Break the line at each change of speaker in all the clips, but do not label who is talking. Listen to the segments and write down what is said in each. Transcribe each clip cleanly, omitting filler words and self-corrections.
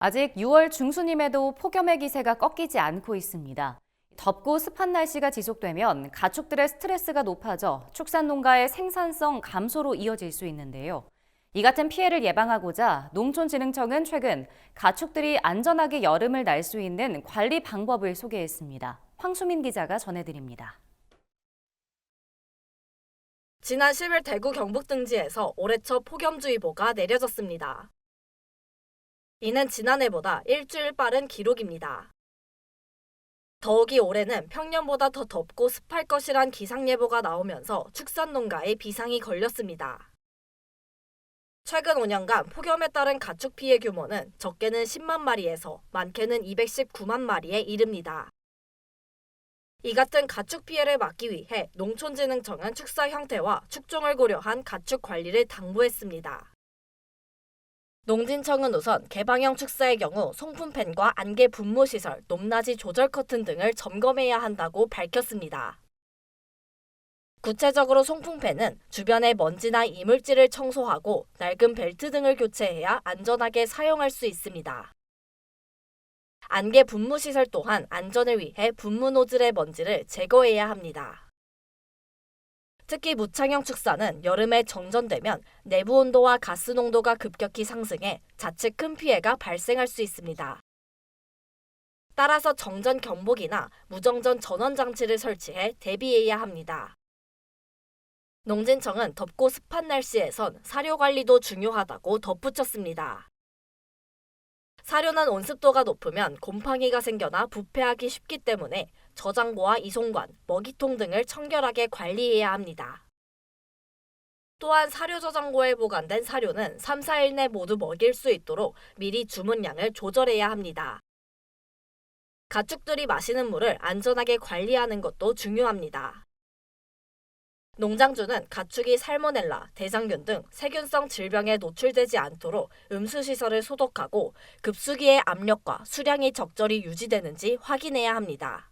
아직 6월 중순임에도 폭염의 기세가 꺾이지 않고 있습니다. 덥고 습한 날씨가 지속되면 가축들의 스트레스가 높아져 축산농가의 생산성 감소로 이어질 수 있는데요. 이 같은 피해를 예방하고자 농촌진흥청은 최근 가축들이 안전하게 여름을 날 수 있는 관리 방법을 소개했습니다. 황수민 기자가 전해드립니다.
지난 10일 대구 경북 등지에서 올해 첫 폭염주의보가 내려졌습니다. 이는 지난해보다 일주일 빠른 기록입니다. 더욱이 올해는 평년보다 더 덥고 습할 것이란 기상예보가 나오면서 축산농가에 비상이 걸렸습니다. 최근 5년간 폭염에 따른 가축 피해 규모는 적게는 10만 마리에서 많게는 219만 마리에 이릅니다. 이 같은 가축 피해를 막기 위해 농촌진흥청은 축사 형태와 축종을 고려한 가축 관리를 당부했습니다. 농진청은 우선 개방형 축사의 경우 송풍팬과 안개 분무 시설, 높낮이 조절 커튼 등을 점검해야 한다고 밝혔습니다. 구체적으로 송풍팬은 주변의 먼지나 이물질을 청소하고 낡은 벨트 등을 교체해야 안전하게 사용할 수 있습니다. 안개 분무 시설 또한 안전을 위해 분무 노즐의 먼지를 제거해야 합니다. 특히 무창형 축사는 여름에 정전되면 내부 온도와 가스 농도가 급격히 상승해 자칫 큰 피해가 발생할 수 있습니다. 따라서 정전 경보기나 무정전 전원 장치를 설치해 대비해야 합니다. 농진청은 덥고 습한 날씨에선 사료 관리도 중요하다고 덧붙였습니다. 사료는 온습도가 높으면 곰팡이가 생겨나 부패하기 쉽기 때문에 저장고와 이송관, 먹이통 등을 청결하게 관리해야 합니다. 또한 사료 저장고에 보관된 사료는 3, 4일 내 모두 먹일 수 있도록 미리 주문량을 조절해야 합니다. 가축들이 마시는 물을 안전하게 관리하는 것도 중요합니다. 농장주는 가축이 살모넬라, 대장균 등 세균성 질병에 노출되지 않도록 음수시설을 소독하고 급수기의 압력과 수량이 적절히 유지되는지 확인해야 합니다.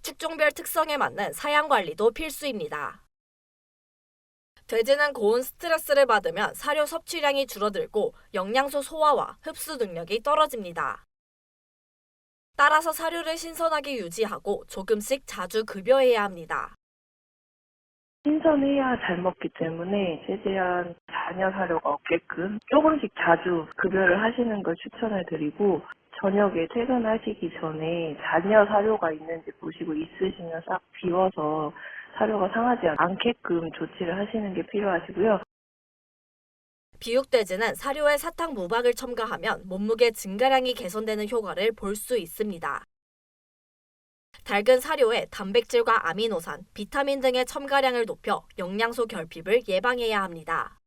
축종별 특성에 맞는 사양 관리도 필수입니다. 돼지는 고온 스트레스를 받으면 사료 섭취량이 줄어들고 영양소 소화와 흡수 능력이 떨어집니다. 따라서 사료를 신선하게 유지하고 조금씩 자주 급여해야 합니다.
신선해야 잘 먹기 때문에 최대한 잔여 사료가 없게끔 조금씩 자주 급여를 하시는 걸 추천을 드리고, 저녁에 퇴근하시기 전에 잔여 사료가 있는지 보시고 있으시면 싹 비워서 사료가 상하지 않게끔 조치를 하시는 게 필요하시고요.
비육돼지는 사료에 사탕 무박을 첨가하면 몸무게 증가량이 개선되는 효과를 볼 수 있습니다. 닭은 사료에 단백질과 아미노산, 비타민 등의 첨가량을 높여 영양소 결핍을 예방해야 합니다.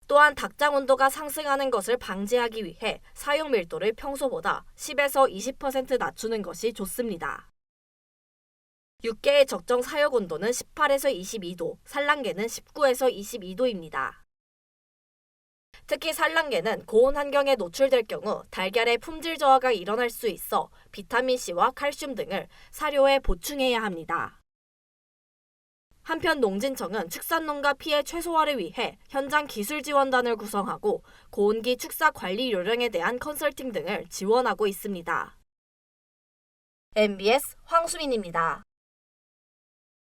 또한 닭장 온도가 상승하는 것을 방지하기 위해 사육 밀도를 평소보다 10에서 20% 낮추는 것이 좋습니다. 육개의 적정 사육 온도는 18에서 22도, 산란계는 19에서 22도입니다. 특히 산란계는 고온 환경에 노출될 경우 달걀의 품질 저하가 일어날 수 있어 비타민C와 칼슘 등을 사료에 보충해야 합니다. 한편 농진청은 축산농가 피해 최소화를 위해 현장 기술지원단을 구성하고 고온기 축사 관리 요령에 대한 컨설팅 등을 지원하고 있습니다. MBS 황수민입니다.